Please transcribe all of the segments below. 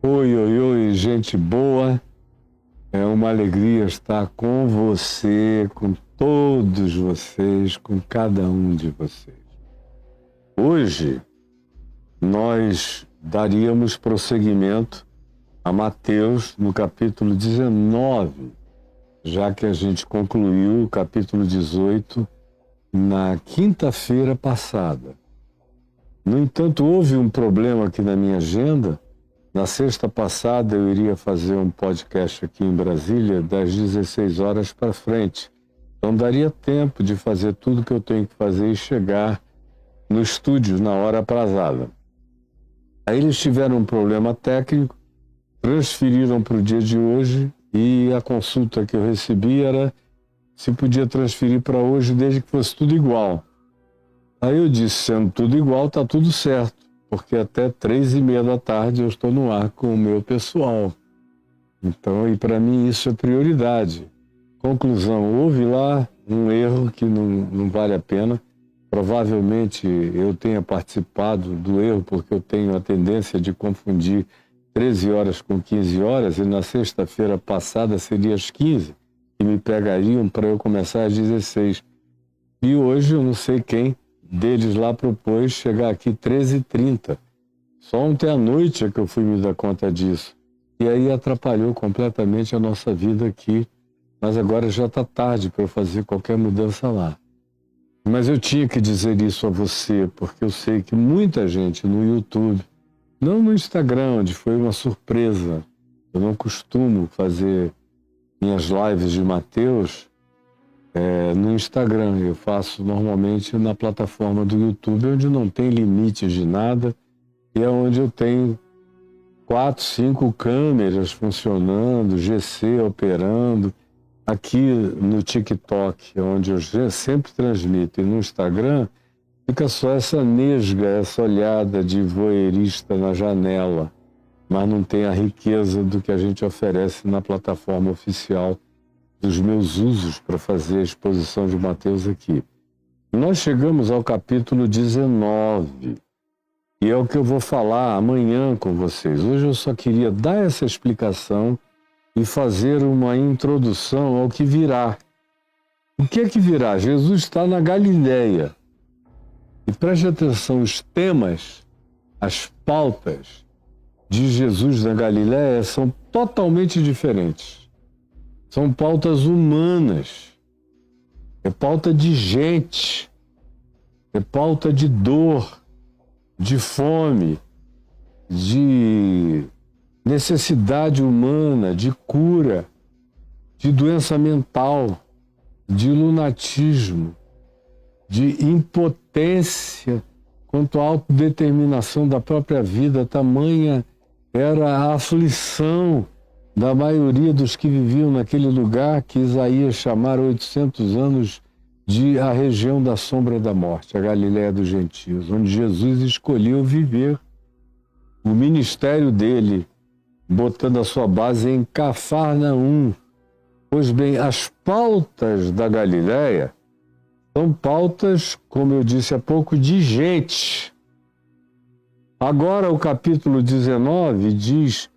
Oi, oi, oi, gente boa. É uma alegria estar com você, com todos vocês, com cada um de vocês. Hoje, nós daríamos prosseguimento a Mateus no capítulo 19, já que a gente concluiu o capítulo 18 na quinta-feira passada. No entanto, houve um problema aqui na minha agenda. Na sexta passada eu iria fazer um podcast aqui em Brasília das 16 horas para frente. Então daria tempo de fazer tudo que eu tenho que fazer e chegar no estúdio na hora aprazada. Aí eles tiveram um problema técnico, transferiram para o dia de hoje e a consulta que eu recebi era se podia transferir para hoje desde que fosse tudo igual. Aí eu disse, sendo tudo igual, está tudo certo. Porque até 3h30 da tarde eu estou no ar com o meu pessoal. Então, e para mim isso é prioridade. Conclusão, houve lá um erro que não vale a pena. Provavelmente eu tenha participado do erro porque eu tenho a tendência de confundir 13 horas com 15 horas e na sexta-feira passada seria às 15 e me pegariam para eu começar às 16. E hoje eu não sei quem deles lá propôs chegar aqui 13h30. Só ontem à noite é que eu fui me dar conta disso. E aí atrapalhou completamente a nossa vida aqui. Mas agora já está tarde para eu fazer qualquer mudança lá. Mas eu tinha que dizer isso a você, porque eu sei que muita gente no YouTube, não no Instagram, onde foi uma surpresa. Eu não costumo fazer minhas lives de Mateus no Instagram. Eu faço normalmente na plataforma do YouTube, onde não tem limites de nada, e é onde eu tenho 4, 5 câmeras funcionando, GC operando. Aqui no TikTok, onde eu sempre transmito, e no Instagram, fica só essa nesga, essa olhada de voyeurista na janela, mas não tem a riqueza do que a gente oferece na plataforma oficial dos meus usos para fazer a exposição de Mateus aqui. Nós chegamos ao capítulo 19, e é o que eu vou falar amanhã com vocês. Hoje eu só queria dar essa explicação e fazer uma introdução ao que virá. O que é que virá? Jesus está na Galileia. E preste atenção, os temas, as pautas de Jesus na Galileia são totalmente diferentes. São pautas humanas. É pauta de gente. É pauta de dor, de fome, de necessidade humana, de cura, de doença mental, de lunatismo, de impotência quanto à autodeterminação da própria vida. Tamanha era a aflição da maioria dos que viviam naquele lugar que Isaías chamara 800 anos de a região da sombra da morte, a Galileia dos gentios, onde Jesus escolheu viver. O ministério dele, botando a sua base em Cafarnaum. Pois bem, as pautas da Galileia são pautas, como eu disse há pouco, de gente. Agora o capítulo 19 diz,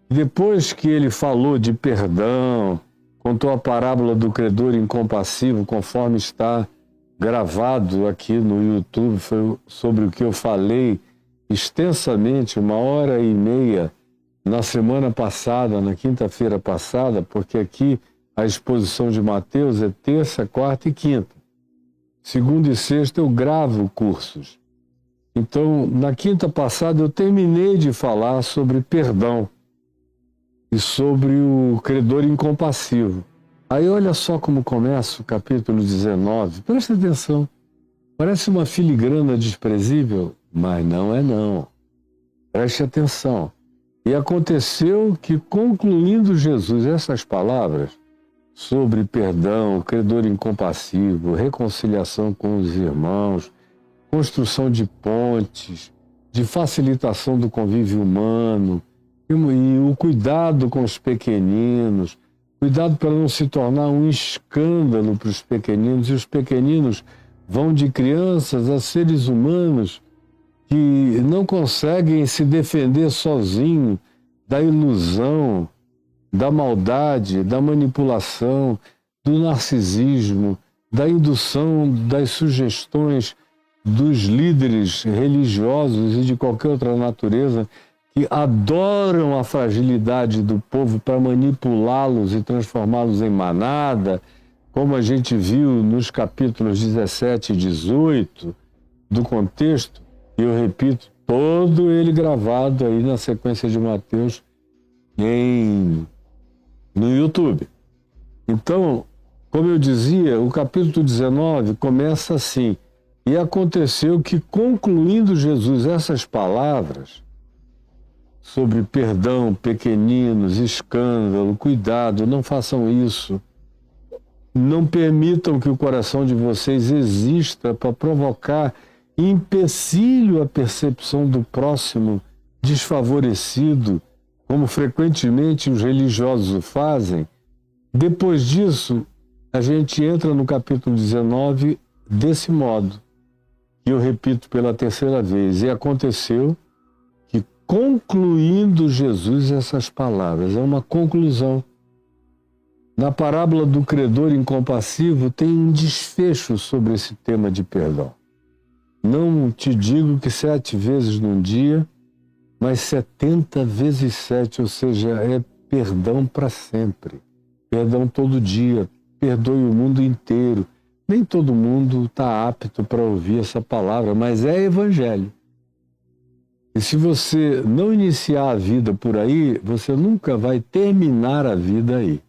depois que ele falou de perdão, contou a parábola do credor incompassivo, conforme está gravado aqui no YouTube, foi sobre o que eu falei extensamente, 1h30, na semana passada, na quinta-feira passada, porque aqui a exposição de Mateus é terça, quarta e quinta. Segunda e sexta eu gravo cursos. Então, na quinta passada eu terminei de falar sobre perdão e sobre o credor incompassivo. Aí olha só como começa o capítulo 19. Presta atenção. Parece uma filigrana desprezível, mas não é não. Preste atenção. E aconteceu que, concluindo Jesus essas palavras sobre perdão, credor incompassivo, reconciliação com os irmãos, construção de pontes, de facilitação do convívio humano, e o cuidado com os pequeninos, cuidado para não se tornar um escândalo para os pequeninos, e os pequeninos vão de crianças a seres humanos que não conseguem se defender sozinho da ilusão, da maldade, da manipulação, do narcisismo, da indução das sugestões dos líderes religiosos e de qualquer outra natureza que adoram a fragilidade do povo para manipulá-los e transformá-los em manada, como a gente viu nos capítulos 17 e 18 do contexto. E eu repito, todo ele gravado aí na sequência de Mateus no YouTube. Então, como eu dizia, o capítulo 19 começa assim: e aconteceu que, concluindo Jesus essas palavras sobre perdão, pequeninos, escândalo, cuidado, não façam isso, não permitam que o coração de vocês exista para provocar empecilho à percepção do próximo desfavorecido, como frequentemente os religiosos o fazem. Depois disso, a gente entra no capítulo 19 desse modo, que eu repito pela terceira vez. E aconteceu que, concluindo Jesus essas palavras, é uma conclusão. Na parábola do credor incompassivo tem um desfecho sobre esse tema de perdão. não te digo que 7 vezes num dia, mas 70 vezes 7, ou seja, é perdão para sempre. Perdão todo dia, perdoe o mundo inteiro. Nem todo mundo está apto para ouvir essa palavra, mas é evangelho. E se você não iniciar a vida por aí, você nunca vai terminar a vida aí.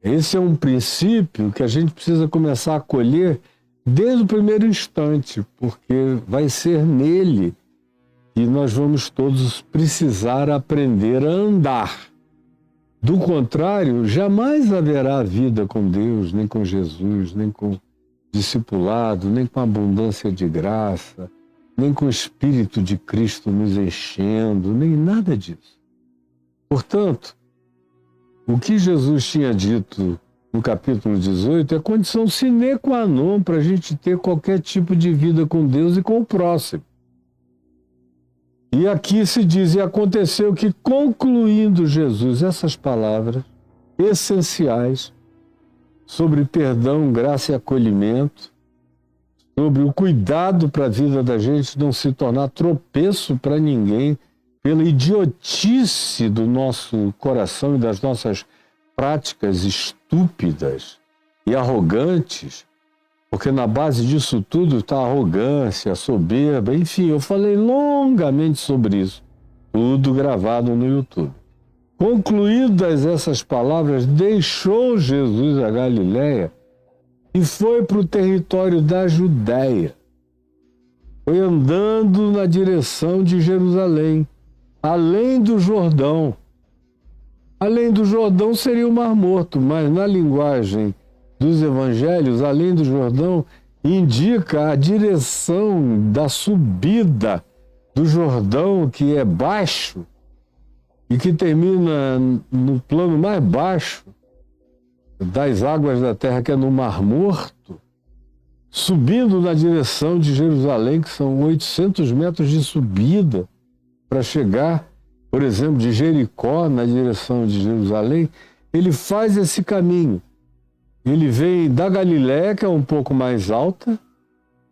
Esse é um princípio que a gente precisa começar a colher desde o primeiro instante, porque vai ser nele que nós vamos todos precisar aprender a andar. Do contrário, jamais haverá vida com Deus, nem com Jesus, nem com discipulado, nem com abundância de graça, nem com o Espírito de Cristo nos enchendo, nem nada disso. Portanto, o que Jesus tinha dito no capítulo 18 é condição sine qua non para a gente ter qualquer tipo de vida com Deus e com o próximo. E aqui se diz, e aconteceu que, concluindo Jesus essas palavras essenciais sobre perdão, graça e acolhimento, sobre o cuidado para a vida da gente não se tornar tropeço para ninguém, pela idiotice do nosso coração e das nossas práticas estúpidas e arrogantes, porque na base disso tudo está a arrogância, a soberba, enfim, eu falei longamente sobre isso, tudo gravado no YouTube. Concluídas essas palavras, deixou Jesus a Galiléia e foi para o território da Judéia. Foi andando na direção de Jerusalém, além do Jordão. Além do Jordão seria o Mar Morto, mas na linguagem dos evangelhos, além do Jordão, indica a direção da subida do Jordão, que é baixo e que termina no plano mais baixo das águas da terra, que é no Mar Morto, subindo na direção de Jerusalém, que são 800 metros de subida para chegar, por exemplo, de Jericó na direção de Jerusalém. Ele faz esse caminho. Ele vem da Galiléia, que é um pouco mais alta,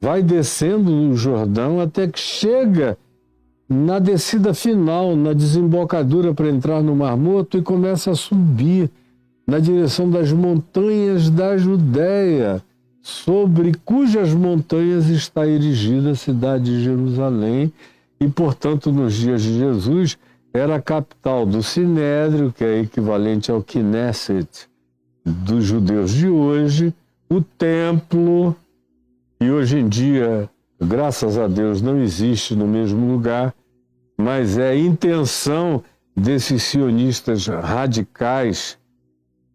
vai descendo no Jordão até que chega na descida final, na desembocadura para entrar no Mar Morto, e começa a subir na direção das montanhas da Judéia, sobre cujas montanhas está erigida a cidade de Jerusalém, e, portanto, nos dias de Jesus, era a capital do Sinédrio, que é equivalente ao Knesset dos judeus de hoje, o templo, e hoje em dia, graças a Deus, não existe no mesmo lugar, mas é a intenção desses sionistas radicais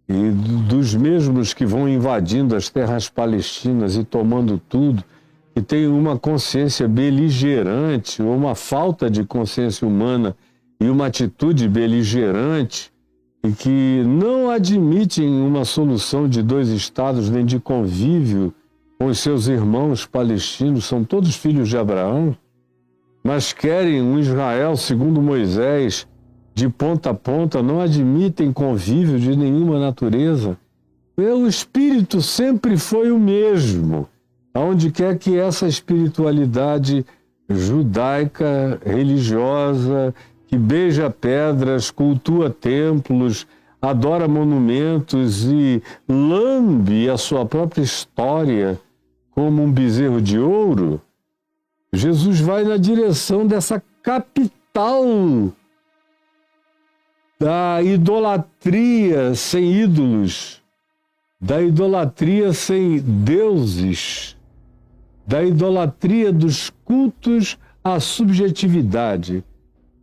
e dos mesmos que vão invadindo as terras palestinas e tomando tudo, que têm uma consciência beligerante, ou uma falta de consciência humana e uma atitude beligerante, e que não admitem uma solução de 2 estados nem de convívio com os seus irmãos palestinos, são todos filhos de Abraão, mas querem um Israel segundo Moisés, de ponta a ponta, não admitem convívio de nenhuma natureza. O espírito sempre foi o mesmo, aonde quer que essa espiritualidade judaica, religiosa, que beija pedras, cultua templos, adora monumentos e lambe a sua própria história como um bezerro de ouro, Jesus vai na direção dessa capital da idolatria sem ídolos, da idolatria sem deuses, da idolatria dos cultos à subjetividade,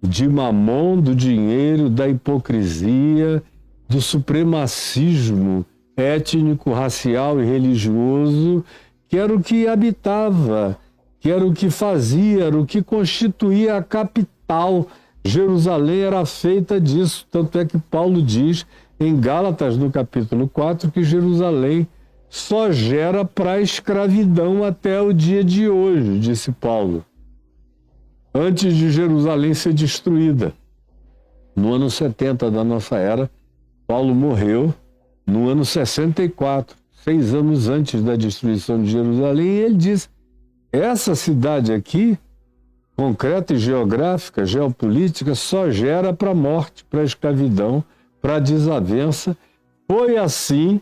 de Mamon, do dinheiro, da hipocrisia, do supremacismo étnico, racial e religioso, que era o que habitava, que era o que fazia, era o que constituía a capital. Jerusalém era feita disso, tanto é que Paulo diz em Gálatas, no capítulo 4, que Jerusalém só gera para a escravidão até o dia de hoje, disse Paulo. Antes de Jerusalém ser destruída, no ano 70 da nossa era, Paulo morreu no ano 64, 6 anos antes da destruição de Jerusalém, e ele diz Essa cidade aqui, concreta e geográfica, geopolítica, só gera para a morte, para a escravidão, para a desavença. Foi assim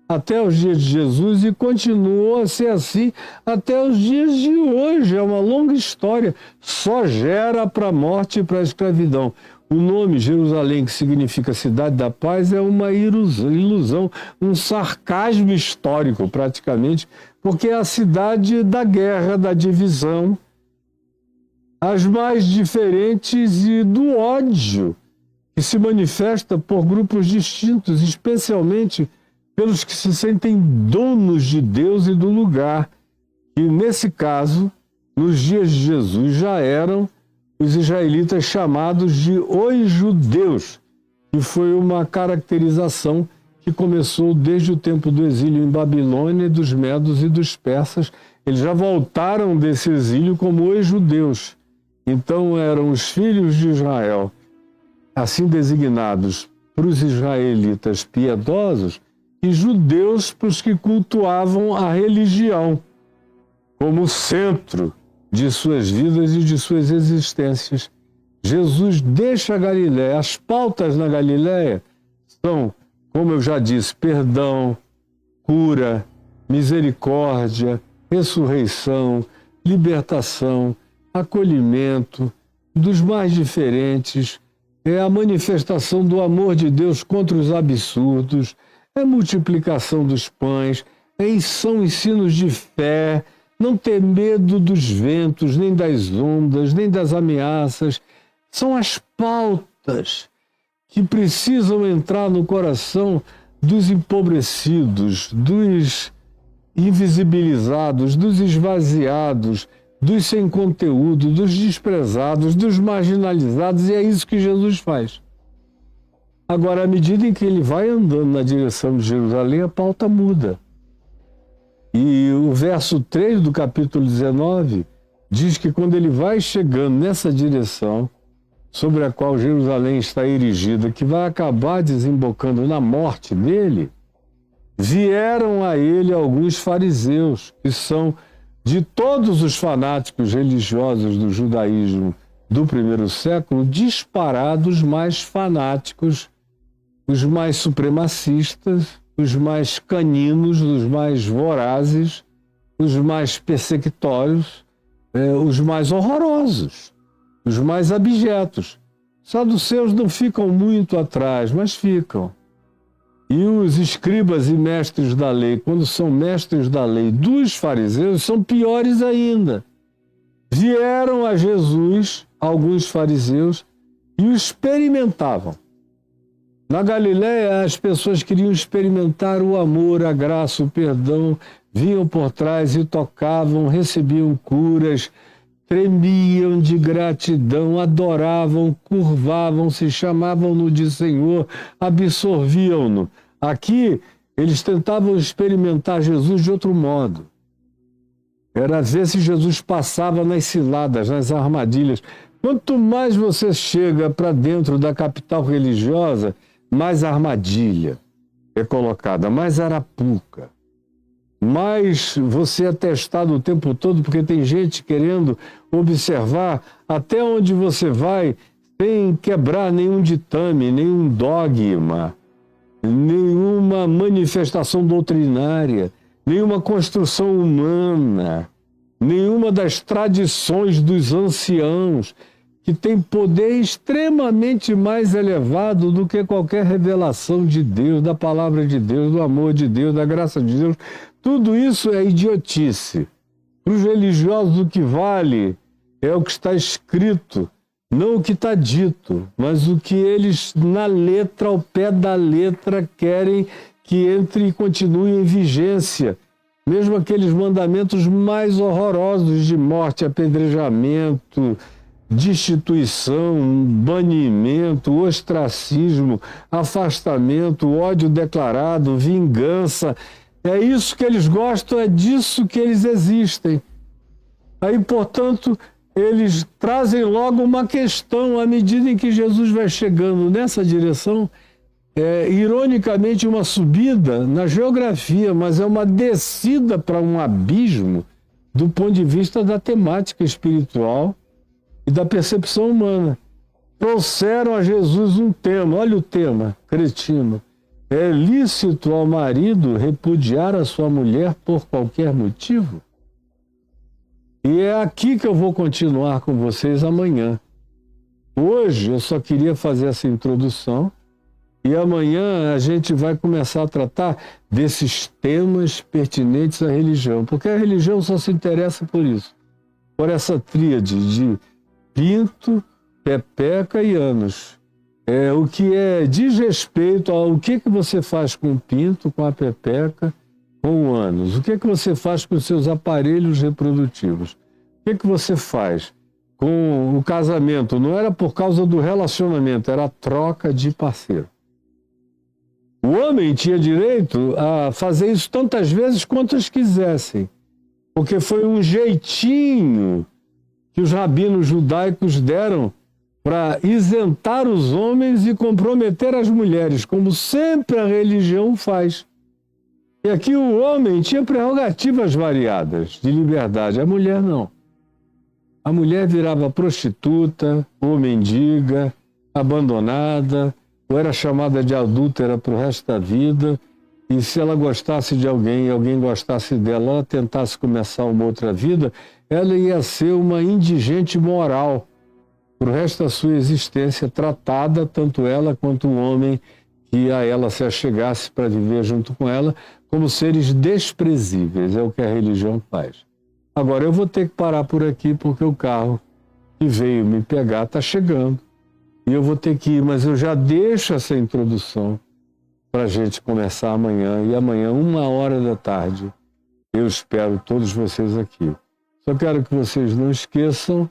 até os dias de Jesus e continuou a ser assim até os dias de hoje. É uma longa história. Só gera para a morte e para a escravidão. O nome Jerusalém, que significa cidade da paz, é uma ilusão, um sarcasmo histórico, praticamente, porque é a cidade da guerra, da divisão, as mais diferentes e do ódio, que se manifesta por grupos distintos, especialmente pelos que se sentem donos de Deus e do lugar, que nesse caso, nos dias de Jesus, já eram os israelitas chamados de os judeus, que foi uma caracterização que começou desde o tempo do exílio em Babilônia, dos medos e dos persas. Eles já voltaram desse exílio como os judeus. Então eram os filhos de Israel, assim designados para os israelitas piedosos, e judeus para os que cultuavam a religião como centro de suas vidas e de suas existências. Jesus deixa a Galiléia. As pautas na Galiléia são, como eu já disse, perdão, cura, misericórdia, ressurreição, libertação, acolhimento dos mais diferentes, é a manifestação do amor de Deus contra os absurdos, é a multiplicação dos pães, são ensinos de fé, não ter medo dos ventos, nem das ondas, nem das ameaças. São as pautas que precisam entrar no coração dos empobrecidos, dos invisibilizados, dos esvaziados, dos sem conteúdo, dos desprezados, dos marginalizados, e é isso que Jesus faz. Agora, à medida em que ele vai andando na direção de Jerusalém, a pauta muda. E o verso 3 do capítulo 19 diz que quando ele vai chegando nessa direção, sobre a qual Jerusalém está erigida, que vai acabar desembocando na morte dele, vieram a ele alguns fariseus, que são de todos os fanáticos religiosos do judaísmo do primeiro século, disparados mais fanáticos, os mais supremacistas, os mais caninos, os mais vorazes, os mais persecutórios, os mais horrorosos, os mais abjetos. Saduceus não ficam muito atrás, mas ficam. E os escribas e mestres da lei, quando são mestres da lei dos fariseus, são piores ainda. Vieram a Jesus alguns fariseus e o experimentavam. Na Galiléia, as pessoas queriam experimentar o amor, a graça, o perdão, vinham por trás e tocavam, recebiam curas, tremiam de gratidão, adoravam, curvavam-se, chamavam-no de Senhor, absorviam-no. Aqui, eles tentavam experimentar Jesus de outro modo. Era ver se Jesus passava nas ciladas, nas armadilhas. Quanto mais você chega para dentro da capital religiosa, mais armadilha é colocada, mais arapuca. Mais você é testado o tempo todo, porque tem gente querendo observar até onde você vai sem quebrar nenhum ditame, nenhum dogma, nenhuma manifestação doutrinária, nenhuma construção humana, nenhuma das tradições dos anciãos, que tem poder extremamente mais elevado do que qualquer revelação de Deus, da palavra de Deus, do amor de Deus, da graça de Deus. Tudo isso é idiotice. Para os religiosos, o que vale é o que está escrito, não o que está dito, mas o que eles, na letra, ao pé da letra, querem que entre e continue em vigência. Mesmo aqueles mandamentos mais horrorosos de morte, apedrejamento, destituição, banimento, ostracismo, afastamento, ódio declarado, vingança. É isso que eles gostam, é disso que eles existem. Aí, portanto, eles trazem logo uma questão à medida em que Jesus vai chegando nessa direção. Ironicamente, uma subida na geografia, mas é uma descida para um abismo do ponto de vista da temática espiritual e da percepção humana. Trouxeram a Jesus um tema, olha o tema, cretino. É lícito ao marido repudiar a sua mulher por qualquer motivo? E é aqui que eu vou continuar com vocês amanhã. Hoje eu só queria fazer essa introdução e amanhã a gente vai começar a tratar desses temas pertinentes à religião, porque a religião só se interessa por isso, por essa tríade de pinto, pepeca e ânus. O que diz respeito ao que você faz com o pinto, com a pepeca, com o ânus. O que você faz com os seus aparelhos reprodutivos? O que você faz com o casamento? Não era por causa do relacionamento, era a troca de parceiro. O homem tinha direito a fazer isso tantas vezes quantas quisessem, porque foi um jeitinho que os rabinos judaicos deram para isentar os homens e comprometer as mulheres, como sempre a religião faz. E aqui o homem tinha prerrogativas variadas de liberdade, a mulher não. A mulher virava prostituta, ou mendiga, abandonada, ou era chamada de adúltera para o resto da vida, e se ela gostasse de alguém e alguém gostasse dela, ela tentasse começar uma outra vida, ela ia ser uma indigente moral para o resto da sua existência, tratada, tanto ela quanto o homem que a ela se achegasse para viver junto com ela, como seres desprezíveis. É o que a religião faz. Agora, eu vou ter que parar por aqui, porque o carro que veio me pegar está chegando. E eu vou ter que ir, mas eu já deixo essa introdução para a gente começar amanhã. E amanhã, 13h, eu espero todos vocês aqui. Só quero que vocês não esqueçam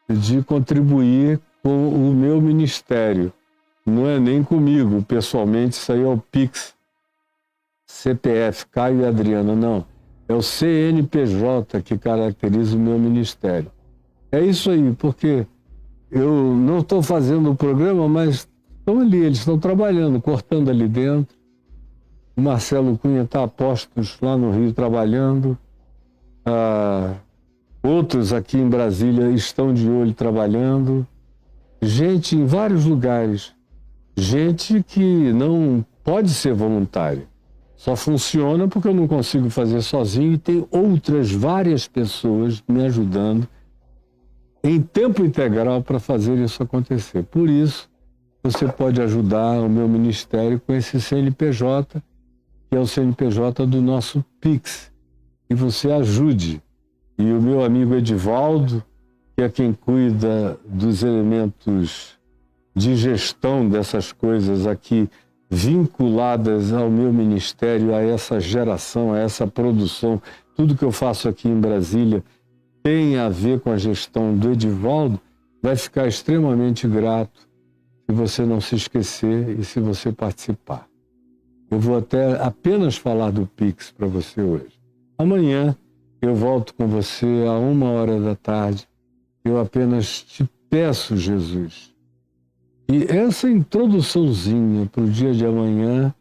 de contribuir com o meu ministério. Não é nem comigo, pessoalmente, isso aí é o Pix, CPF, Caio e Adriana, não. É o CNPJ que caracteriza o meu ministério. É isso aí, porque eu não estou fazendo o programa, mas estão ali, eles estão trabalhando, cortando ali dentro. O Marcelo Cunha está a postos lá no Rio trabalhando. Outros aqui em Brasília estão de olho trabalhando. Gente em vários lugares. Gente que não pode ser voluntária. Só funciona porque eu não consigo fazer sozinho e tem outras várias pessoas me ajudando em tempo integral para fazer isso acontecer. Por isso, você pode ajudar o meu ministério com esse CNPJ, que é o CNPJ do nosso Pix. E você ajude. E o meu amigo Edivaldo, que é quem cuida dos elementos de gestão dessas coisas aqui, vinculadas ao meu ministério, a essa geração, a essa produção, tudo que eu faço aqui em Brasília tem a ver com a gestão do Edivaldo, vai ficar extremamente grato se você não se esquecer e se você participar. Eu vou apenas falar do Pix para você hoje. Amanhã eu volto com você a 13h. Eu apenas te peço, Jesus, e essa introduçãozinha para o dia de amanhã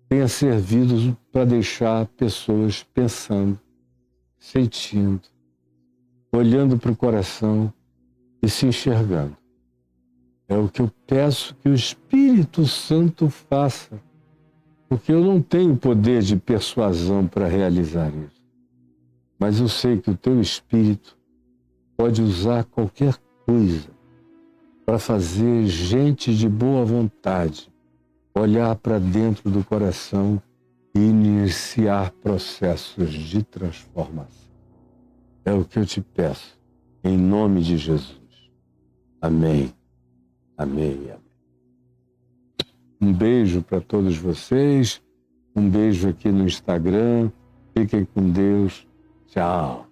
tenha servido para deixar pessoas pensando, sentindo, olhando para o coração e se enxergando. É o que eu peço que o Espírito Santo faça, porque eu não tenho poder de persuasão para realizar isso. Mas eu sei que o teu Espírito pode usar qualquer coisa para fazer gente de boa vontade olhar para dentro do coração e iniciar processos de transformação. É o que eu te peço, em nome de Jesus. Amém. Amém. Amém. Um beijo para todos vocês, um beijo aqui no Instagram. Fiquem com Deus. Tchau.